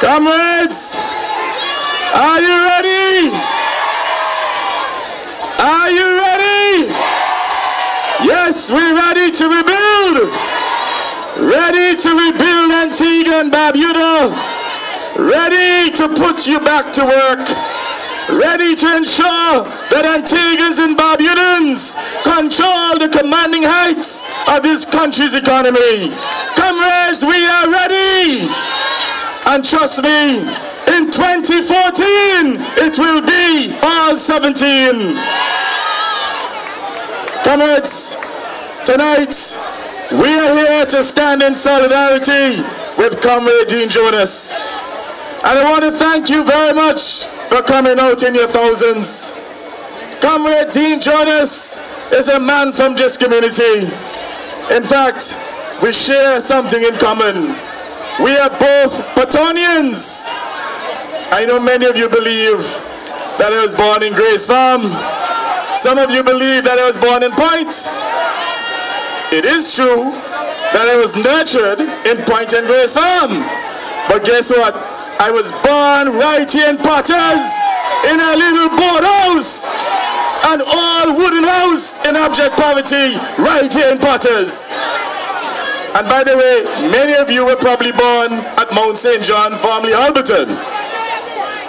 Comrades, are you ready? Are you ready? Yes, we're ready to rebuild. Ready to rebuild Antigua and Barbuda. Ready to put you back to work. Ready to ensure that Antiguans and Barbudans control the commanding heights of this country's economy. Comrades, we are ready. And trust me, in 2014, it will be all 17. Comrades, tonight, we are here to stand in solidarity with Comrade Dean Jonas. And I want to thank you very much for coming out in your thousands. Comrade Dean Jonas is a man from this community. In fact, we share something in common. We are both Patonians. I know many of you believe that I was born in Grace Farm. Some of you believe that I was born in Point. It is true that I was nurtured in Point and Grace Farm. But guess what? I was born right here in Potters, in a little board house, an all wooden house in abject poverty, right here in Potters. And by the way, many of you were probably born at Mount St. John, formerly Alberton.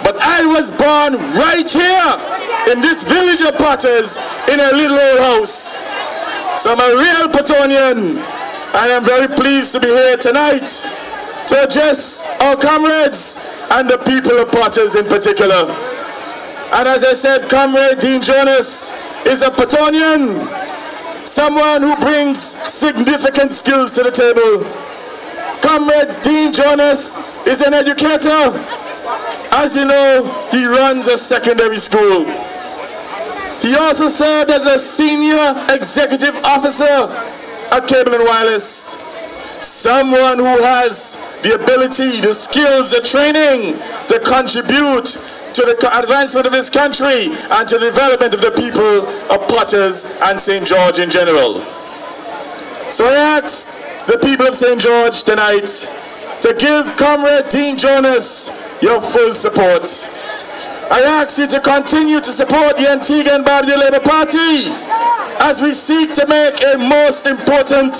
But I was born right here in this village of Potters in a little old house. So I'm a real Patonian, and I'm very pleased to be here tonight to address our comrades and the people of Potters in particular. And as I said, Comrade Dean Jonas is a Patonian, someone who brings significant skills to the table. Comrade Dean Jonas is an educator. As you know, he runs a secondary school. He also served as a senior executive officer at Cable and Wireless. Someone who has the ability, the skills, the training to contribute to the advancement of this country and to the development of the people of Potters and St. George in general. So I ask the people of St. George tonight to give Comrade Dean Jonas your full support. I ask you to continue to support the Antigua and Barbuda Labour Party as we seek to make a most important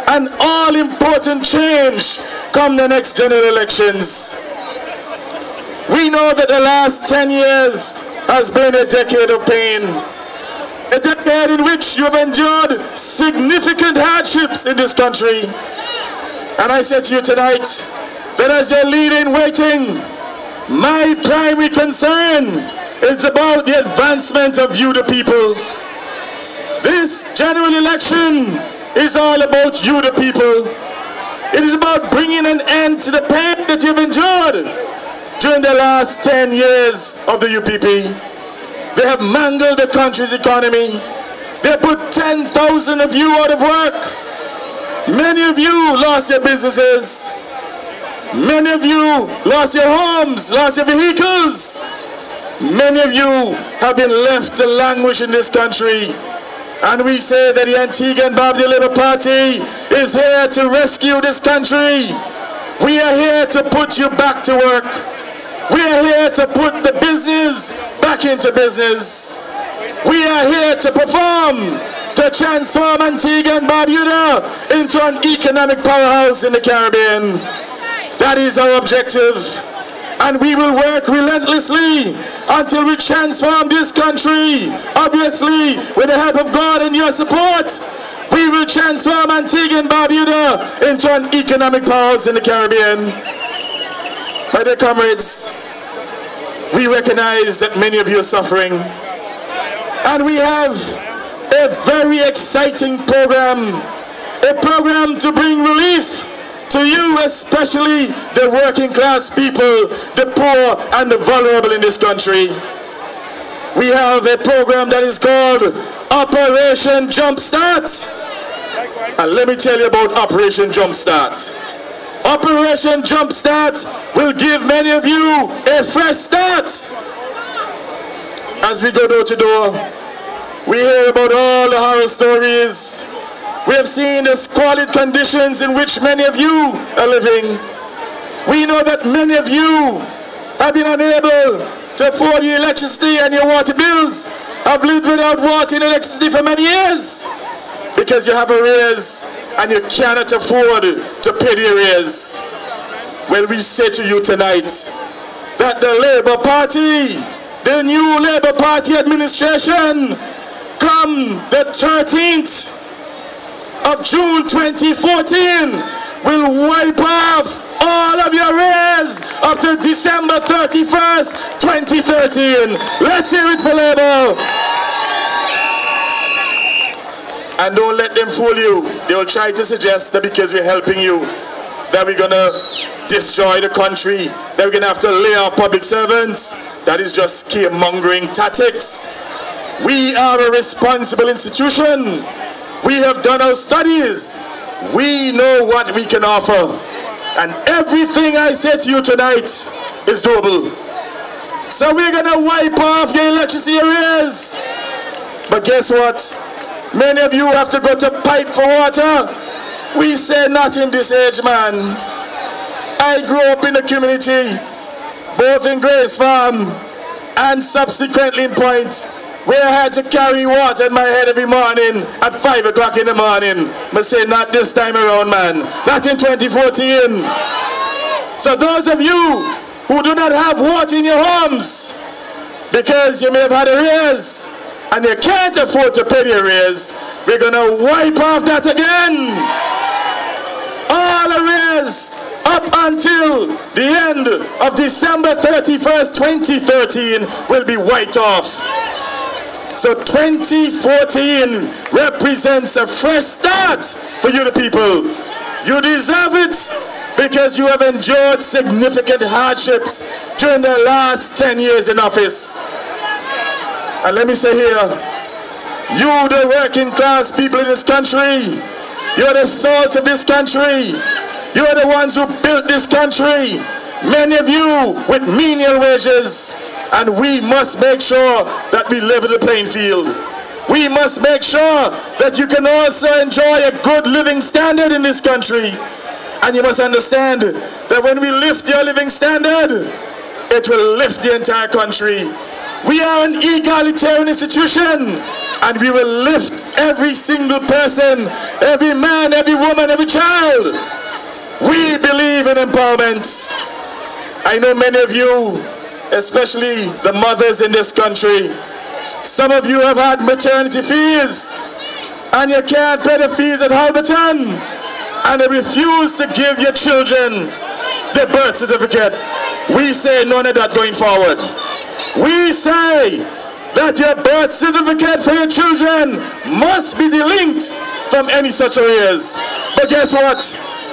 and all-important change come the next general elections. We know that the last 10 years has been a decade of pain. A decade in which you have endured significant hardships in this country. And I say to you tonight that as your leader in waiting, my primary concern is about the advancement of you, the people. This general election is all about you, the people. It is about bringing an end to the pain that you've endured during the last 10 years of the UPP. They have mangled the country's economy. They put 10,000 of you out of work. Many of you lost your businesses. Many of you lost your homes, lost your vehicles. Many of you have been left to languish in this country. And we say that the Antigua and Barbuda Labour Party is here to rescue this country. We are here to put you back to work. We are here to put the business back into business. We are here to perform, to transform Antigua and Barbuda into an economic powerhouse in the Caribbean. That is our objective. And we will work relentlessly until we transform this country. Obviously, with the help of God and your support, we will transform Antigua and Barbuda into an economic powerhouse in the Caribbean. My dear comrades, we recognize that many of you are suffering. And we have a very exciting program. A program to bring relief to you, especially the working class people, the poor and the vulnerable in this country. We have a program that is called Operation Jumpstart. And let me tell you about Operation Jumpstart. Operation Jumpstart will give many of you a fresh start. As we go door to door, we hear about all the horror stories. We have seen the squalid conditions in which many of you are living. We know that many of you have been unable to afford your electricity and your water bills, have lived without water and electricity for many years because you have arrears and you cannot afford to pay the arrears. Well, we say to you tonight that the Labour Party, the new Labour Party administration, come the 13th of June 2014, will wipe off all of your arrears up to December 31st, 2013. Let's hear it for Labour. And don't let them fool you. They will try to suggest that because we're helping you, that we're going to destroy the country, that we're going to have to lay off public servants. That is just scaremongering tactics. We are a responsible institution. We have done our studies. We know what we can offer. And everything I say to you tonight is doable. So we're going to wipe off your electricity arrears. But guess what? Many of you have to go to pipe for water. We say not in this age, man. I grew up in the community, both in Grace Farm and subsequently in Point, where I had to carry water in my head every morning at 5 o'clock in the morning. But say not this time around, man. Not in 2014. So those of you who do not have water in your homes because you may have had arrears and you can't afford to pay the arrears, we're going to wipe off that again. All arrears up until the end of December 31st, 2013 will be wiped off. So 2014 represents a fresh start for you the people. You deserve it because you have endured significant hardships during the last 10 years in office. And let me say here, you the working class people in this country, you're the salt of this country. You're the ones who built this country. Many of you with menial wages. And we must make sure that we level the playing field. We must make sure that you can also enjoy a good living standard in this country. And you must understand that when we lift your living standard, it will lift the entire country. We are an egalitarian institution, and we will lift every single person, every man, every woman, every child. We believe in empowerment. I know many of you, especially the mothers in this country, some of you have had maternity fees, and you can't pay the fees at Halberton, and they refuse to give your children the birth certificate. We say none of that going forward. We say that your birth certificate for your children must be delinked from any such arrears. But guess what?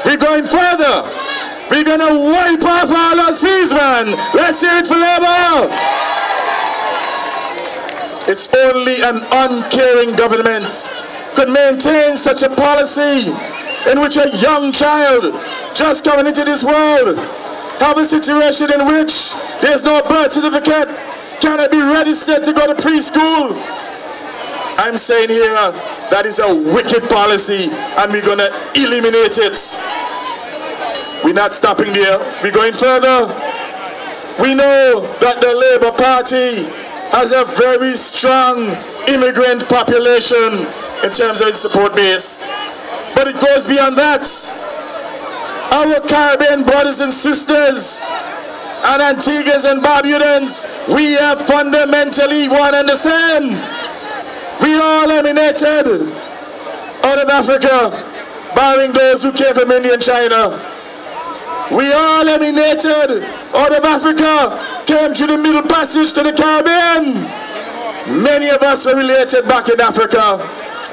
We're going further. We're going to wipe off all those fees, man. Let's hear it for Labour. It's only an uncaring government could maintain such a policy in which a young child just coming into this world have a situation in which there's no birth certificate, cannot be registered to go to preschool. I'm saying here that is a wicked policy, and we're going to eliminate it. We're not stopping there. We're going further. We know that the Labour Party has a very strong immigrant population in terms of its support base. But it goes beyond that. Our Caribbean brothers and sisters and Antiguans and Barbudans, we are fundamentally one and the same. We all emanated out of Africa, barring those who came from India and China. We all emanated out of Africa, came through the Middle Passage to the Caribbean. Many of us were related back in Africa.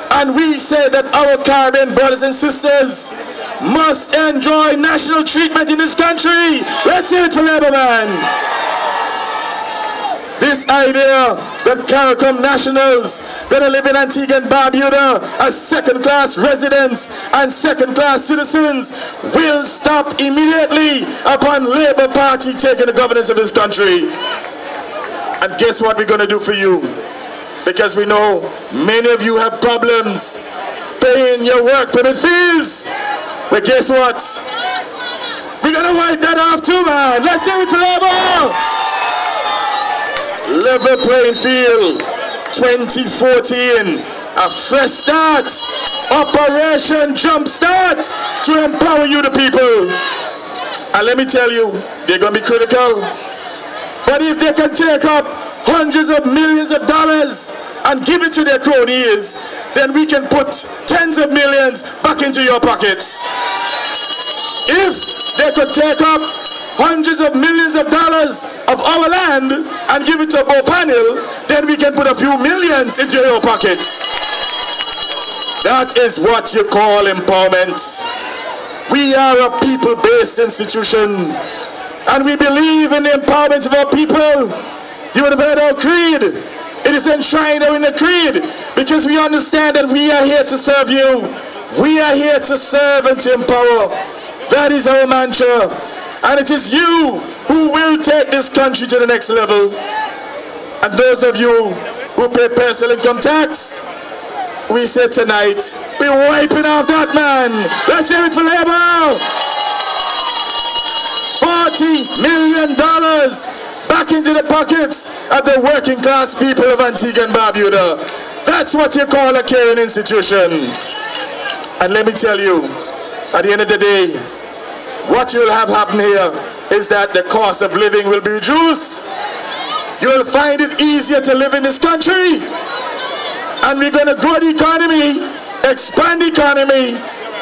And we say that our Caribbean brothers and sisters must enjoy national treatment in this country. Let's hear it for Labour, man. This idea that CARICOM nationals gonna live in Antigua and Barbuda as second-class residents and second-class citizens will stop immediately upon Labour Party taking the governance of this country. And guess what we're gonna do for you? Because we know many of you have problems paying your work permit fees. But guess what? We're gonna wipe that off too, man. Let's hear it for Labour. Level playing field, 2014, a fresh start, Operation Jumpstart to empower you, the people. And let me tell you, they're going to be critical. But if they can take up hundreds of millions of dollars and give it to their cronies, then we can put tens of millions back into your pockets. If they could take up hundreds of millions of dollars of our land and give it to a panel, then we can put a few millions into your pockets. That is what you call empowerment. We are a people-based institution, and we believe in the empowerment of our people. You would have heard our creed. It is enshrined in the creed because we understand that we are here to serve you. We are here to serve and to empower. That is our mantra. And it is you who will take this country to the next level. And those of you who pay personal income tax, we say tonight, we're wiping off that, man. Let's hear it for Labour. $40 million back into the pockets of the working class people of Antigua and Barbuda. That's what you call a caring institution. And let me tell you, at the end of the day, what you'll have happen here is that the cost of living will be reduced. You'll find it easier to live in this country. And we're going to grow the economy, expand the economy.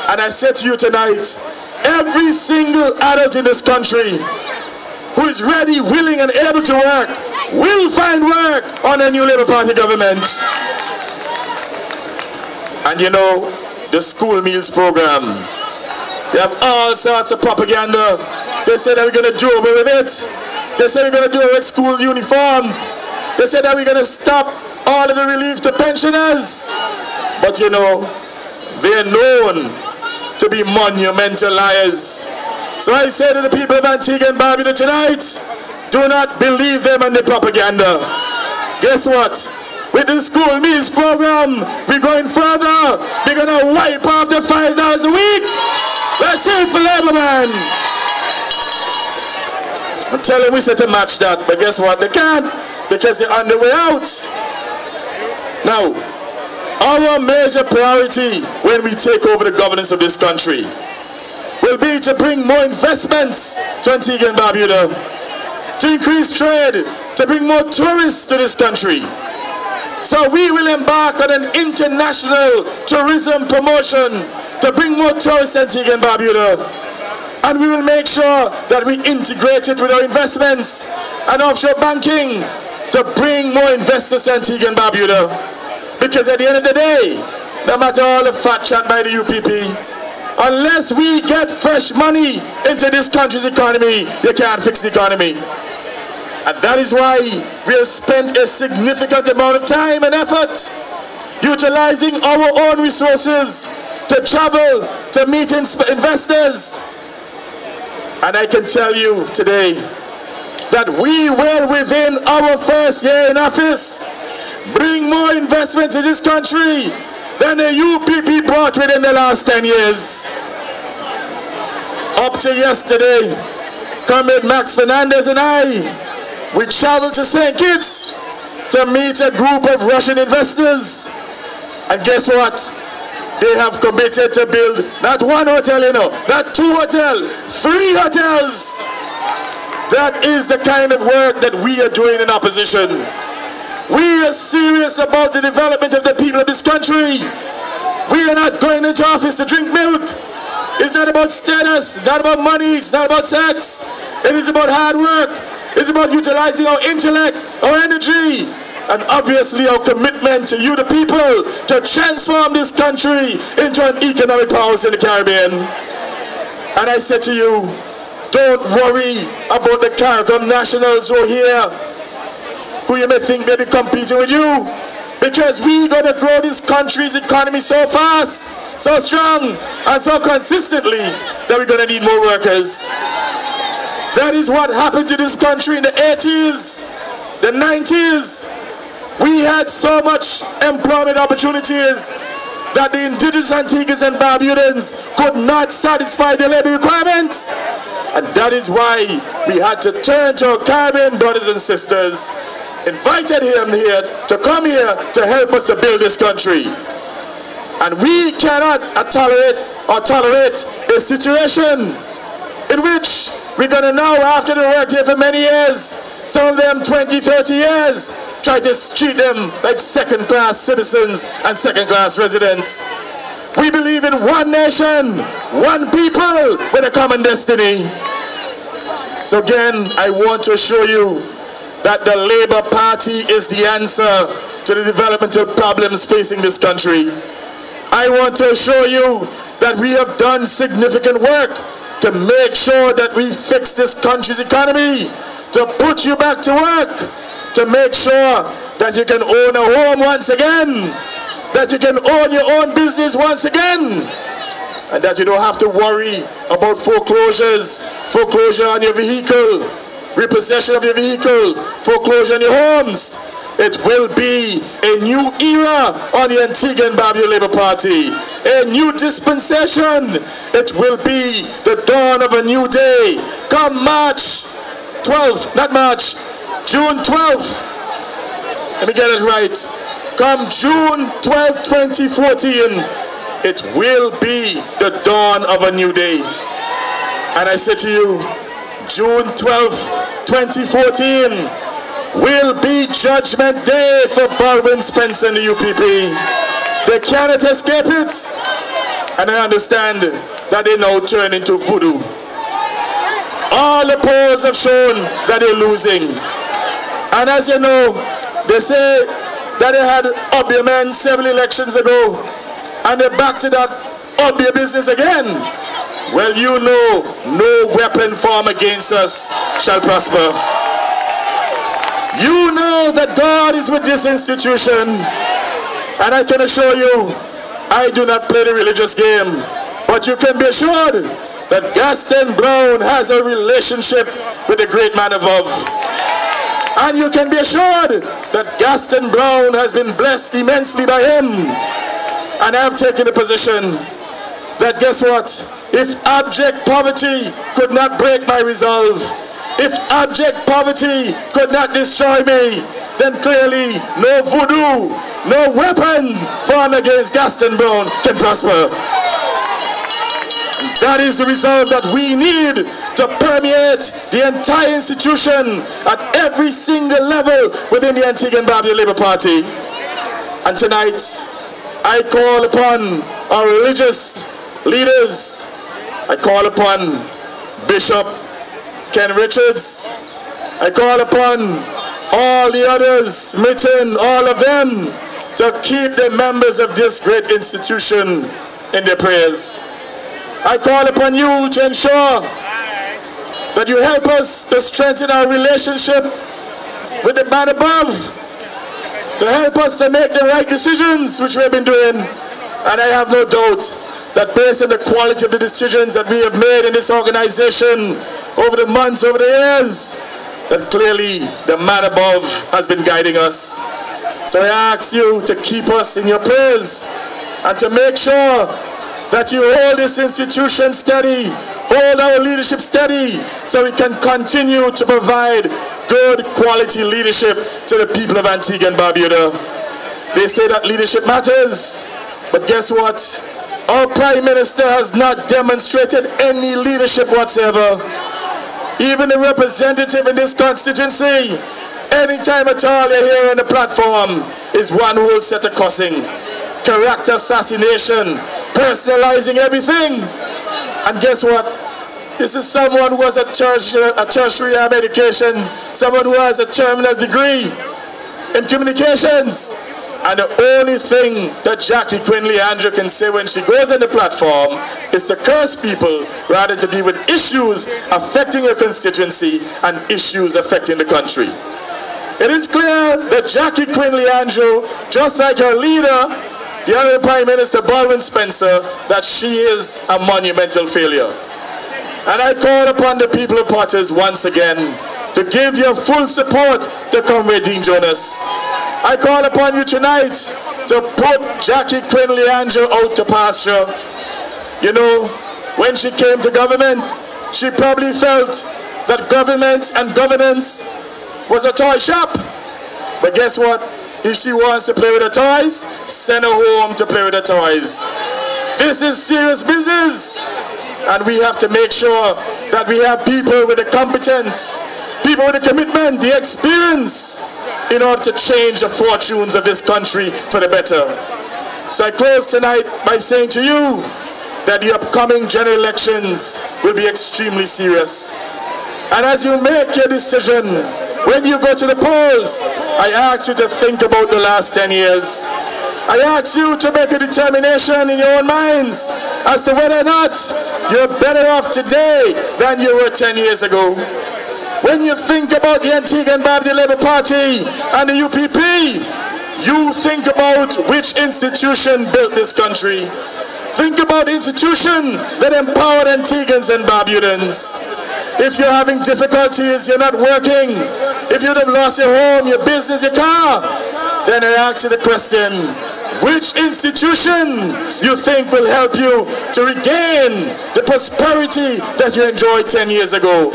And I said to you tonight, every single adult in this country who is ready, willing, and able to work will find work on a new Labour Party government. And you know, the school meals program, they have all sorts of propaganda. They say that we're going to do away with it. They say we're going to do away with school uniform. They say that we're going to stop all of the relief to pensioners. But you know, they're known to be monumental liars. So I say to the people of Antigua and Barbuda tonight, do not believe them and the propaganda. Guess what? With the school meals program, we're going further. We're going to wipe off the $5 a week. Let's see it for Labour, man. I'm telling we said to match that, but guess what? They can't, because they're on the way out. Now, our major priority when we take over the governance of this country will be to bring more investments to Antigua and Barbuda, to increase trade, to bring more tourists to this country. So we will embark on an international tourism promotion to bring more tourists to Antigua and Barbuda. And we will make sure that we integrate it with our investments and offshore banking to bring more investors to Antigua and Barbuda. Because at the end of the day, no matter all the fat chat by the UPP, unless we get fresh money into this country's economy, you can't fix the economy. And that is why we have spent a significant amount of time and effort utilizing our own resources to travel, to meet investors. And I can tell you today that we will, within our first year in office, bring more investment to this country than the UPP brought within the last 10 years. Up to yesterday, Comrade Max Fernandez and I, we traveled to St. Kitts to meet a group of Russian investors. And guess what? They have committed to build not one hotel, you know, not two hotels, 3 hotels. That is the kind of work that we are doing in opposition. We are serious about the development of the people of this country. We are not going into office to drink milk. It's not about status, it's not about money, it's not about sex. It is about hard work. It's about utilizing our intellect, our energy, and obviously our commitment to you, the people, to transform this country into an economic powerhouse in the Caribbean. And I said to you, don't worry about the CARICOM nationals who are here, who you may think may be competing with you, because we're going to grow this country's economy so fast, so strong, and so consistently that we're going to need more workers. That is what happened to this country in the 80s, the 90s. We had so much employment opportunities that the indigenous Antiguans and Barbudans could not satisfy their labor requirements. And that is why we had to turn to our Caribbean brothers and sisters, invited him here to come here to help us to build this country. And we cannot tolerate a situation in which we're going to now, after they worked here for many years, some of them 20, 30 years, try to treat them like second-class citizens and second-class residents. We believe in one nation, one people with a common destiny. So again, I want to assure you that the Labour Party is the answer to the developmental problems facing this country. I want to assure you that we have done significant work to make sure that we fix this country's economy, to put you back to work, to make sure that you can own a home once again, that you can own your own business once again, and that you don't have to worry about foreclosure on your vehicle, repossession of your vehicle, foreclosure on your homes. It will be a new era on the Antigua and Barbuda Labour Party, a new dispensation. It will be the dawn of a new day. Come March 12th, not March, June 12th. Let me get it right. Come June 12, 2014, it will be the dawn of a new day. And I say to you, June 12, 2014 will be Judgment Day for Baldwin Spencer and the UPP. They cannot escape it. And I understand that they now turn into voodoo. All the polls have shown that they're losing. And as you know, they say that they had Obia men several elections ago, and they're back to that Obia business again. Well, you know, no weapon formed against us shall prosper. You know that God is with this institution, and I can assure you, I do not play the religious game, but you can be assured that Gaston Browne has a relationship with the great man above. And you can be assured that Gaston Browne has been blessed immensely by him. And I have taken a position that, guess what? If abject poverty could not break my resolve, if abject poverty could not destroy me, then clearly no voodoo, no weapon formed against Gaston Browne can prosper. That is the result that we need to permeate the entire institution at every single level within the Antigua and Barbuda Labour Party. And tonight, I call upon our religious leaders. I call upon Bishop Ken Richards. I call upon all the others, Mitten, all of them, to keep the members of this great institution in their prayers. I call upon you to ensure that you help us to strengthen our relationship with the man above, to help us to make the right decisions, which we have been doing. And I have no doubt that based on the quality of the decisions that we have made in this organization over the months, over the years, that clearly the man above has been guiding us. So I ask you to keep us in your prayers and to make sure that you hold this institution steady, hold our leadership steady, so we can continue to provide good quality leadership to the people of Antigua and Barbuda. They say that leadership matters, but guess what? Our Prime Minister has not demonstrated any leadership whatsoever. Even the representative in this constituency, anytime at all you're here on the platform, is one who will set a cussing, character assassination, personalizing everything. And guess what? This is someone who has a tertiary education, someone who has a terminal degree in communications. And the only thing that Jacqui Quinn-Leandro can say when she goes on the platform is to curse people rather than to deal with issues affecting her constituency and issues affecting the country. It is clear that Jacqui Quinn-Leandro, just like her leader, the Honourable Prime Minister Baldwin Spencer, that she is a monumental failure. And I call upon the people of Potters once again to give your full support to Comrade Dean Jonas. I call upon you tonight to put Jacqui Quinn-Leandro out to pasture. You know, when she came to government, she probably felt that government and governance was a toy shop. But guess what? If she wants to play with her toys, send her home to play with her toys. This is serious business. And we have to make sure that we have people with the competence, people with the commitment, the experience, in order to change the fortunes of this country for the better. So I close tonight by saying to you that the upcoming general elections will be extremely serious. And as you make your decision, when you go to the polls, I ask you to think about the last 10 years. I ask you to make a determination in your own minds as to whether or not you're better off today than you were 10 years ago. When you think about the Antigua and Barbuda Labour Party and the UPP, you think about which institution built this country. Think about the institution that empowered Antiguans and Barbudans. If you're having difficulties, you're not working, if you'd have lost your home, your business, your car, then I ask you the question, which institution you think will help you to regain the prosperity that you enjoyed 10 years ago?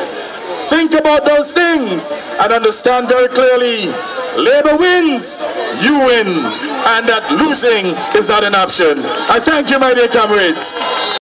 Think about those things and understand very clearly, Labour wins, you win, and that losing is not an option. I thank you, my dear comrades.